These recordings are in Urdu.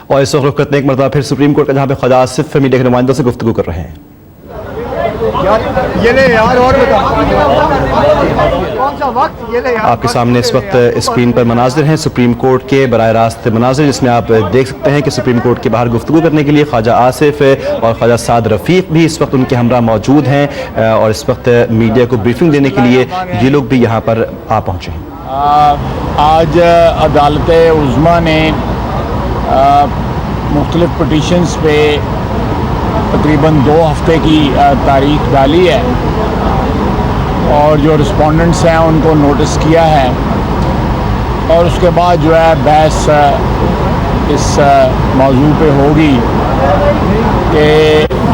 اور اس وقت رخ کرتے ہیں ایک مرتبہ پھر سپریم کورٹ کا، جہاں پہ خواجہ آصف میڈیا کے نمائندوں سے گفتگو کر رہے ہیں۔ آپ کے سامنے اس وقت اسکرین پر مناظر ہیں سپریم کورٹ کے براہ راست مناظر، جس میں آپ دیکھ سکتے ہیں کہ سپریم کورٹ کے باہر گفتگو کرنے کے لیے خواجہ آصف اور خواجہ سعد رفیق بھی اس وقت ان کے ہمراہ موجود ہیں، اور اس وقت میڈیا کو بریفنگ دینے کے لیے یہ لوگ بھی یہاں پر آ پہنچے ہیں۔ آج عدالت عظمیٰ نے مختلف پٹیشنز پہ تقریباً 2 ہفتے کی تاریخ ڈالی ہے، اور جو رسپونڈنٹس ہیں ان کو نوٹس کیا ہے، اور اس کے بعد جو ہے بحث اس موضوع پہ ہوگی کہ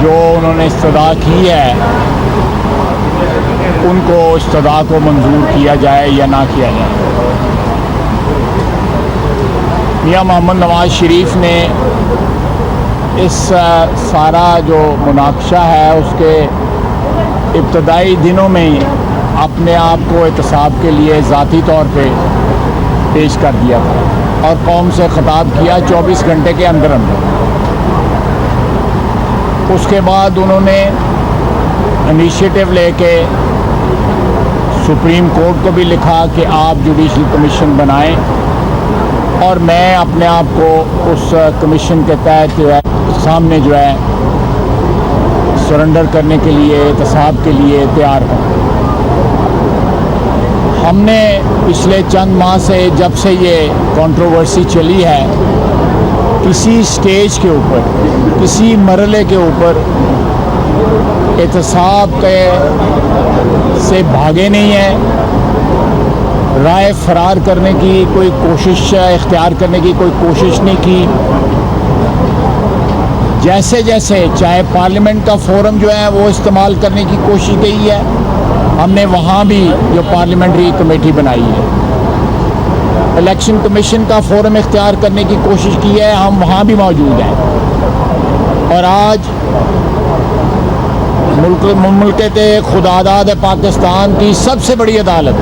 جو انہوں نے استدعا کی ہے ان کو استدعا کو منظور کیا جائے یا نہ کیا جائے۔ میاں محمد نواز شریف نے اس سارا جو مناقشہ ہے اس کے ابتدائی دنوں میں اپنے آپ کو احتساب کے لیے ذاتی طور پہ پیش کر دیا تھا، اور قوم سے خطاب کیا 24 گھنٹے کے اندر اندر۔ اس کے بعد انہوں نے انیشیٹو لے کے سپریم کورٹ کو بھی لکھا کہ آپ جوڈیشل کمیشن بنائیں، اور میں اپنے آپ کو اس کمیشن کے تحت جو ہے سامنے جو ہے سرنڈر کرنے کے لیے، احتساب کے لیے تیار ہوں۔ ہم نے پچھلے چند ماہ سے جب سے یہ کنٹروورسی چلی ہے، کسی سٹیج کے اوپر، کسی مرحلے کے اوپر احتساب سے بھاگے نہیں ہیں، رائے فرار کرنے کی کوئی کوشش اختیار کرنے کی کوئی کوشش نہیں کی۔ جیسے جیسے چاہے پارلیمنٹ کا فورم جو ہے وہ استعمال کرنے کی کوشش کی ہے، ہم نے وہاں بھی جو پارلیمنٹری کمیٹی بنائی ہے، الیکشن کمیشن کا فورم اختیار کرنے کی کوشش کی ہے، ہم وہاں بھی موجود ہیں۔ اور آج مملکت خداداد پاکستان کی سب سے بڑی عدالت،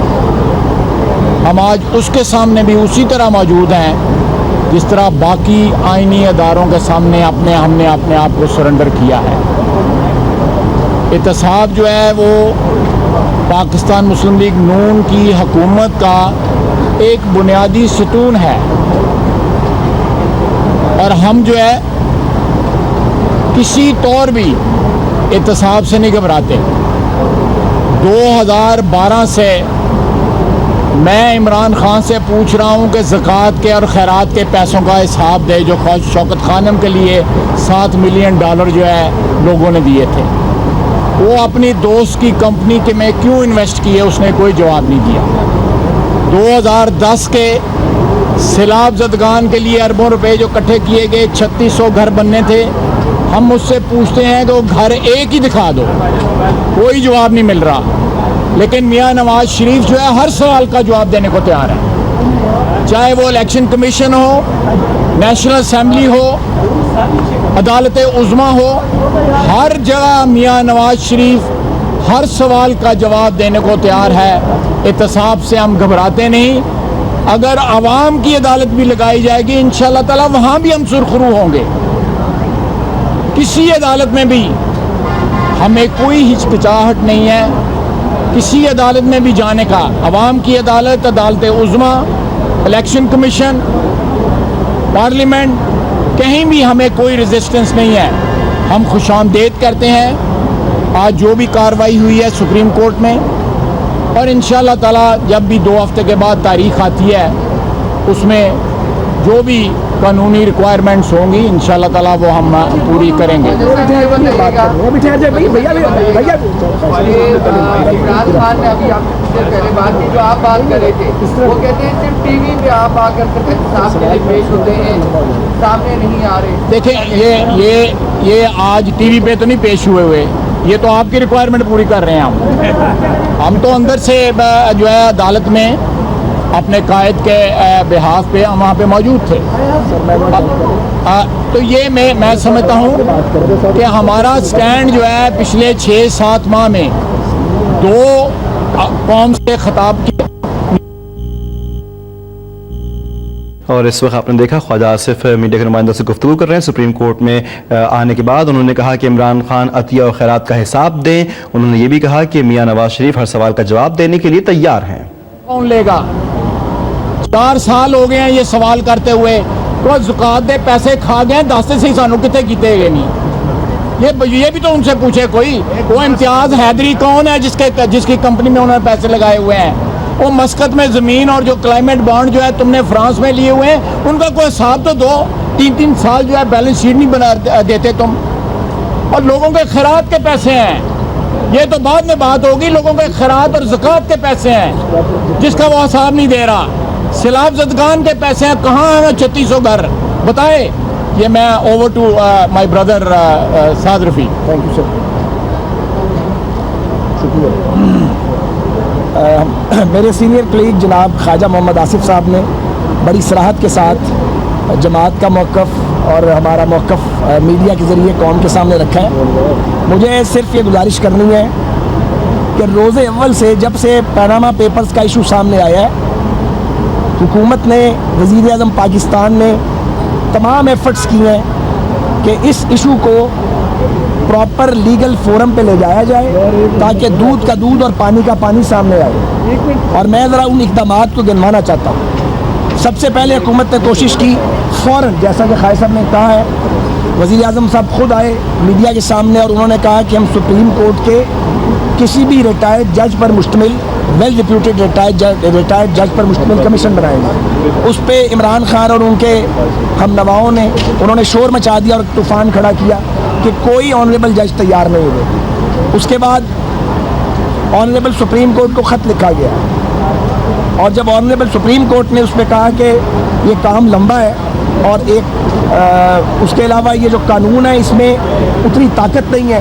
ہم آج اس کے سامنے بھی اسی طرح موجود ہیں جس طرح باقی آئینی اداروں کے سامنے ہم نے اپنے آپ کو سرنڈر کیا ہے۔ احتساب جو ہے وہ پاکستان مسلم لیگ نون کی حکومت کا ایک بنیادی ستون ہے، اور ہم جو ہے کسی طور بھی احتساب سے نہیں گھبراتے۔ 2012 سے میں عمران خان سے پوچھ رہا ہوں کہ زکوٰۃ کے اور خیرات کے پیسوں کا حساب دے جو شوکت خانم کے لیے $7 ملین جو ہے لوگوں نے دیے تھے، وہ اپنی دوست کی کمپنی کے میں کیوں انویسٹ کیے، اس نے کوئی جواب نہیں دیا۔ 2010 کے سیلاب زدگان کے لیے اربوں روپے جو اکٹھے کیے گئے، 3600 گھر بننے تھے، ہم اس سے پوچھتے ہیں کہ وہ گھر ایک ہی دکھا دو، کوئی جواب نہیں مل رہا۔ لیکن میاں نواز شریف جو ہے ہر سوال کا جواب دینے کو تیار ہے، چاہے وہ الیکشن کمیشن ہو، نیشنل اسمبلی ہو، عدالت عظمیٰ ہو، ہر جگہ میاں نواز شریف ہر سوال کا جواب دینے کو تیار ہے۔ احتساب سے ہم گھبراتے نہیں، اگر عوام کی عدالت بھی لگائی جائے گی انشاءاللہ تعالی وہاں بھی ہم سرخرو ہوں گے۔ کسی عدالت میں بھی ہمیں کوئی ہچکچاہٹ نہیں ہے کسی عدالت میں بھی جانے کا، عوام کی عدالت، عدالت عظمیٰ، الیکشن کمیشن، پارلیمنٹ، کہیں بھی ہمیں کوئی ریزسٹنس نہیں ہے، ہم خوش آمدید کرتے ہیں۔ آج جو بھی کارروائی ہوئی ہے سپریم کورٹ میں، اور انشاءاللہ تعالی جب بھی 2 ہفتے کے بعد تاریخ آتی ہے اس میں جو بھی قانونی ریکوائرمنٹس ہوں گی انشاءاللہ تعالی وہ ہم پوری کریں گے۔ عمران خان نے ابھی آپ سے پہلے بات کی، جو آپ بات کر رہے تھے، وہ کہتے ہیں صرف ٹی وی پہ آپ آ کر احتساب کے لیے پیش ہوتے ہیں، سامنے نہیں آ رہے۔ دیکھیں یہ آج ٹی وی پہ تو نہیں پیش ہوئے، یہ تو آپ کی ریکوائرمنٹ پوری کر رہے ہیں۔ ہم تو اندر سے جو ہے عدالت میں اپنے قائد کے بحاف پہ ہم وہاں پہ موجود تھے۔ تو یہ میں سمجھتا ہوں کہ ہمارا سٹینڈ جو ہے پچھلے 6-7 ماہ میں 2 قوم سے خطاب کیا۔ اور اس وقت آپ نے دیکھا خواجہ آصف میڈیا کے نمائندوں سے گفتگو کر رہے ہیں سپریم کورٹ میں آنے کے بعد. انہوں نے کہا کہ عمران خان عطیہ اور خیرات کا حساب دیں. انہوں نے یہ بھی کہا کہ میاں نواز شریف ہر سوال کا جواب دینے کے لیے تیار ہیں. کون لے گا؟ 4 سال ہو گئے ہیں یہ سوال کرتے ہوئے. تو زکات دے پیسے کھا گئے دستے سے سانو کتے کیتے گئے نہیں. یہ بھی تو ان سے پوچھے کوئی. وہ امتیاز حیدری کون ہے جس کی کمپنی میں انہوں نے پیسے لگائے ہوئے ہیں؟ وہ مسقط میں زمین اور جو کلائمیٹ بانڈ جو ہے تم نے فرانس میں لیے ہوئے ہیں ان کا کوئی حساب تو دو. 3 سال جو ہے بیلنس شیٹ نہیں بنا دیتے تم. اور لوگوں کے خیرات کے پیسے ہیں. یہ تو بعد میں بات ہوگی. لوگوں کے خیرات اور زکات کے پیسے ہیں جس کا وہ حساب نہیں دے رہا. سیلاب زدگان کے پیسے ہیں. کہاں ہیں 3600 گھر بتائے. یہ میں over to my brother Saad Rafi. Thank you sir. میرے سینئر کلیگ جناب خواجہ محمد آصف صاحب نے بڑی صراحت کے ساتھ جماعت کا موقف اور ہمارا موقف میڈیا کے ذریعے قوم کے سامنے رکھا ہے. مجھے صرف یہ گزارش کرنی ہے کہ روز اول سے جب سے پاناما پیپرز کا ایشو سامنے آیا ہے حکومت نے وزیر اعظم پاکستان نے تمام ایفرٹس کی ہیں کہ اس ایشو کو پراپر لیگل فورم پہ لے جایا جائے تاکہ دودھ کا دودھ اور پانی کا پانی سامنے آئے. اور میں ذرا ان اقدامات کو گنوانا چاہتا ہوں. سب سے پہلے حکومت نے کوشش کی فوراً جیسا کہ خواجہ صاحب نے کہا ہے وزیر اعظم صاحب خود آئے میڈیا کے سامنے اور انہوں نے کہا کہ ہم سپریم کورٹ کے کسی بھی ریٹائرڈ جج پر مشتمل ویل ریپیوٹیڈ ریٹائرڈ جج پر مشتمل کمیشن بنائیں گے. اس پہ عمران خان اور ان کے ہم نواؤں نے انہوں نے شور مچا دیا اور طوفان کھڑا کیا کہ کوئی آنریبل جج تیار نہیں ہوئے. اس کے بعد آنریبل سپریم کورٹ کو خط لکھا گیا اور جب آنریبل سپریم کورٹ نے اس پہ کہا کہ یہ کام لمبا ہے اور اس کے علاوہ یہ جو قانون ہے اس میں اتنی طاقت نہیں ہے,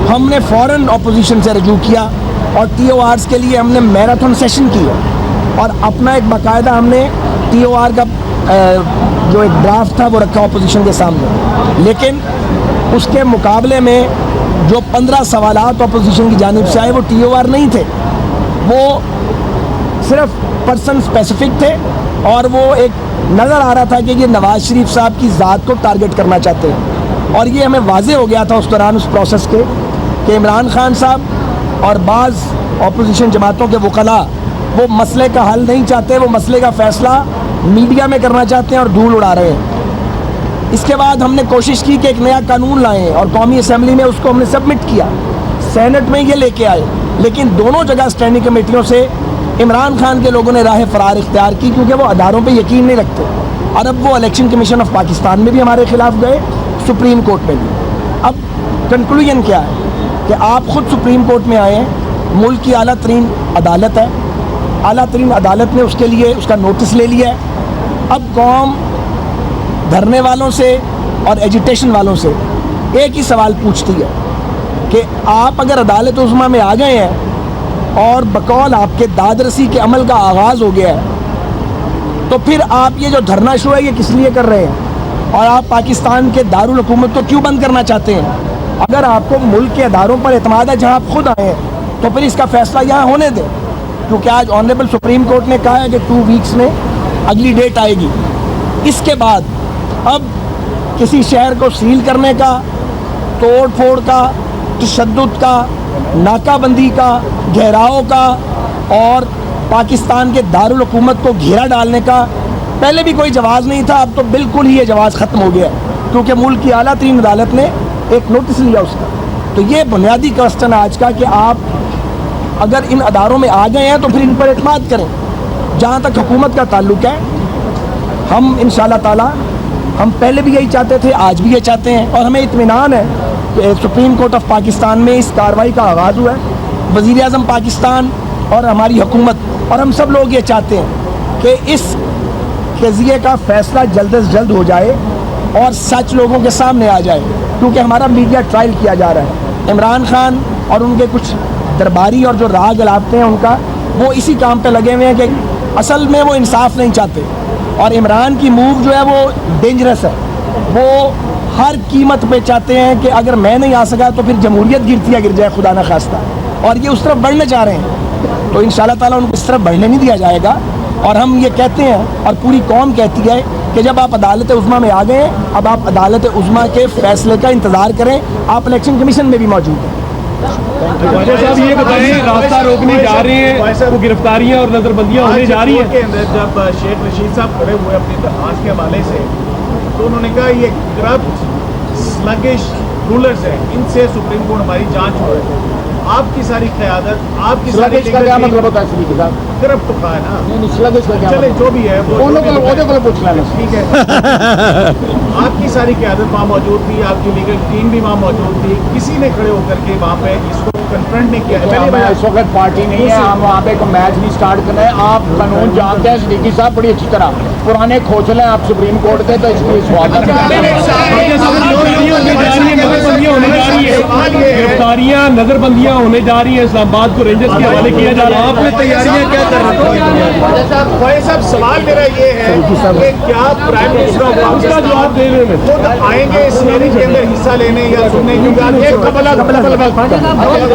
ہم نے فوراً اپوزیشن سے رجوع کیا اور ٹی او آرز کے لیے ہم نے میراتھن سیشن کیا اور اپنا ایک باقاعدہ ہم نے ٹی او آر کا جو ایک ڈرافٹ تھا وہ رکھا اپوزیشن کے سامنے. لیکن اس کے مقابلے میں جو 15 سوالات اپوزیشن کی جانب سے آئے وہ ٹی او آر نہیں تھے, وہ صرف پرسن اسپیسیفک تھے اور وہ ایک نظر آ رہا تھا کہ یہ نواز شریف صاحب کی ذات کو ٹارگٹ کرنا چاہتے ہیں. اور یہ ہمیں واضح ہو گیا تھا اس دوران اس پروسیس کے کہ عمران خان صاحب اور بعض اپوزیشن جماعتوں کے وکلاء وہ مسئلے کا حل نہیں چاہتے, وہ مسئلے کا فیصلہ میڈیا میں کرنا چاہتے ہیں اور دھول اڑا رہے ہیں. اس کے بعد ہم نے کوشش کی کہ ایک نیا قانون لائیں اور قومی اسمبلی میں اس کو ہم نے سبمٹ کیا, سینٹ میں یہ لے کے آئے, لیکن دونوں جگہ اسٹینڈنگ کمیٹیوں سے عمران خان کے لوگوں نے راہ فرار اختیار کی کیونکہ وہ اداروں پہ یقین نہیں رکھتے. اور اب وہ الیکشن کمیشن آف پاکستان میں بھی ہمارے خلاف گئے, سپریم کورٹ میں بھی. اب کنکلوژن کیا ہے کہ آپ خود سپریم کورٹ میں آئے ہیں, ملک کی اعلیٰ ترین عدالت ہے, اعلیٰ ترین عدالت نے اس کے لیے اس کا نوٹس لے لیا ہے. اب قوم دھرنے والوں سے اور ایجیٹیشن والوں سے ایک ہی سوال پوچھتی ہے کہ آپ اگر عدالت عظمیٰ میں آ گئے ہیں اور بقول آپ کے داد رسی کے عمل کا آغاز ہو گیا ہے تو پھر آپ یہ جو دھرنا شروع ہے یہ کس لیے کر رہے ہیں اور آپ پاکستان کے دارالحکومت کو کیوں بند کرنا چاہتے ہیں؟ اگر آپ کو ملک کے اداروں پر اعتماد ہے جہاں آپ خود آئے ہیں تو پھر اس کا فیصلہ یہاں ہونے دیں, کیونکہ آج آنریبل سپریم کورٹ نے کہا ہے کہ 2 ویکس میں اگلی ڈیٹ آئے گی. اس کے بعد اب کسی شہر کو سیل کرنے کا, توڑ پھوڑ کا, تشدد کا, ناکہ بندی کا, گھیراؤ کا اور پاکستان کے دارالحکومت کو گھیرا ڈالنے کا پہلے بھی کوئی جواز نہیں تھا, اب تو بالکل ہی یہ جواز ختم ہو گیا کیونکہ ملک کی اعلیٰ ترین عدالت نے ایک نوٹس لیا اس کا. تو یہ بنیادی کوسچن آج کا کہ آپ اگر ان اداروں میں آ گئے ہیں تو پھر ان پر اعتماد کریں. جہاں تک حکومت کا تعلق ہے ہم انشاءاللہ تعالی ہم پہلے بھی یہی چاہتے تھے, آج بھی یہ چاہتے ہیں اور ہمیں اطمینان ہے کہ سپریم کورٹ آف پاکستان میں اس کارروائی کا آغاز ہوا ہے. وزیر اعظم پاکستان اور ہماری حکومت اور ہم سب لوگ یہ چاہتے ہیں کہ اس قضیے کا فیصلہ جلد از جلد ہو جائے اور سچ لوگوں کے سامنے آ جائے, کیونکہ ہمارا میڈیا ٹرائل کیا جا رہا ہے. عمران خان اور ان کے کچھ درباری اور جو راہ گلاتے ہیں ان کا وہ اسی کام پہ لگے ہوئے ہیں کہ اصل میں وہ انصاف نہیں چاہتے اور عمران کی موو جو ہے وہ ڈینجرس ہے. وہ ہر قیمت پہ چاہتے ہیں کہ اگر میں نہیں آ سکا تو پھر جمہوریت گر جائے خدا نخواستہ, اور یہ اس طرف بڑھنے چاہ رہے ہیں. تو انشاءاللہ تعالیٰ ان کو اس طرف بڑھنے نہیں دیا جائے گا. اور ہم یہ کہتے ہیں اور پوری قوم کہتی ہے کہ جب آپ عدالت عظمیٰ میں آ گئے ہیں اب آپ عدالت عظمیٰ کے فیصلے کا انتظار کریں. آپ الیکشن کمیشن میں بھی موجود ہیں. خواجہ صاحب یہ بتائیں, راستہ روکنے جا رہے ہیں, وہ گرفتاریاں اور نظر بندیاں ہونے جا رہی ہیں. جب شیخ رشید صاحب کھڑے ہوئے اپنی درخواست کے حوالے سے تو انہوں نے کہا یہ کرپٹ سلگش رولرز ہیں, ان سے سپریم کورٹ ہماری جانچ ہو رہی ہے. آپ کی ساری قیادت, آپ کی ساری سلگش کا کیا مطلب ہوتا ہے صدیقی صاحب؟ کرپٹ تو کہا ہے نا, سلگش کا کیا چلے مطلب؟ جو بھی ہے وہ کو پوچھ لینا. ٹھیک ہے. آپ کی ساری قیادت وہاں موجود تھی, آپ کی لیگل ٹیم بھی وہاں موجود تھی, کسی نے کھڑے ہو کر کے وہاں پہ اس کو کنفرنٹ نہیں کیا ہے. پہلی بات اس وقت پارٹی نہیں ہے, ہم وہاں پہ کوئی میچ نہیں سٹارٹ کرنا ہے. آپ قانون جانتے ہیں صدیقی صاحب بڑی اچھی طرح, پرانے کھوچلے آپ سپریم کورٹ کے, تو اس لیے سوال گرفتاریاں نظر بندیاں ہونے جا رہی ہیں, اسلام آباد کو رینجرز کے حوالے کیا جا رہا ہے. آپ نے تیاریاں کیا کر رہے ہیں؟ بھائی صاحب سوال میرا یہ ہے کہ کیا پرائم منسٹر آف اس کا جواب دے رہے ہیں. خود آئیں گے اس ہیئرنگ کے اندر حصہ لینے یا سننے,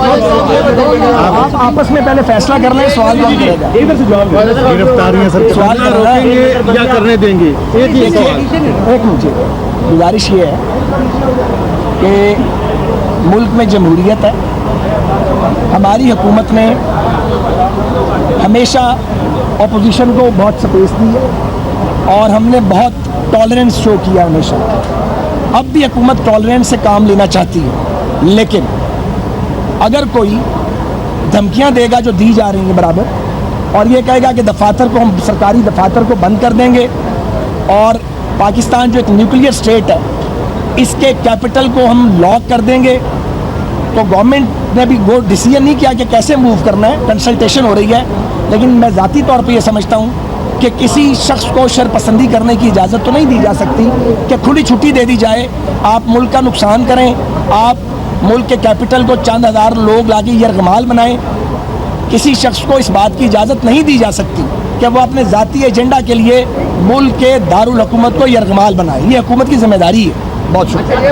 آپ آپس میں پہلے فیصلہ کر لیں, سوال کون کرے گا؟ ادھر سے جواب دیں. گرفتاریاں سر سوال کر رہا ہے یا کرنے دیں گے. ایک مجھے گزارش یہ ہے کہ ملک میں جمہوریت ہے, ہماری حکومت نے ہمیشہ اپوزیشن کو بہت سپیس دی ہے اور ہم نے بہت ٹالرنس شو کیا ہمیشہ. اب بھی حکومت ٹالرنس سے کام لینا چاہتی ہے, لیکن اگر کوئی دھمکیاں دے گا جو دی جا رہی ہیں برابر, اور یہ کہے گا کہ دفاتر کو ہم سرکاری دفاتر کو بند کر دیں گے اور پاکستان جو ایک نیوکلیئر اسٹیٹ ہے اس کے کیپٹل کو ہم لاک کر دیں گے, تو گورنمنٹ نے بھی وہ ڈیسیجن نہیں کیا کہ کیسے موو کرنا ہے, کنسلٹیشن ہو رہی ہے. لیکن میں ذاتی طور پہ یہ سمجھتا ہوں کہ کسی شخص کو شرپسندی کرنے کی اجازت تو نہیں دی جا سکتی کہ کھلی چھٹی دے دی جائے, آپ ملک کا نقصان کریں, آپ ملک کے کیپٹل کو چند ہزار لوگ لا کے یرغمال بنائیں. کسی شخص کو اس بات کی اجازت نہیں دی جا سکتی کہ وہ اپنے ذاتی ایجنڈا کے لیے ملک کے دارالحکومت کو یرغمال بنائے. یہ حکومت کی ذمہ داری ہے. بہت شکریہ.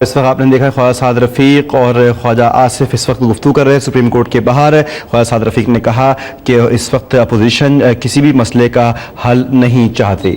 اس وقت آپ نے دیکھا خواجہ سعد رفیق اور خواجہ آصف اس وقت گفتگو کر رہے ہیں سپریم کورٹ کے باہر. خواجہ سعد رفیق نے کہا کہ اس وقت اپوزیشن کسی بھی مسئلے کا حل نہیں چاہتی.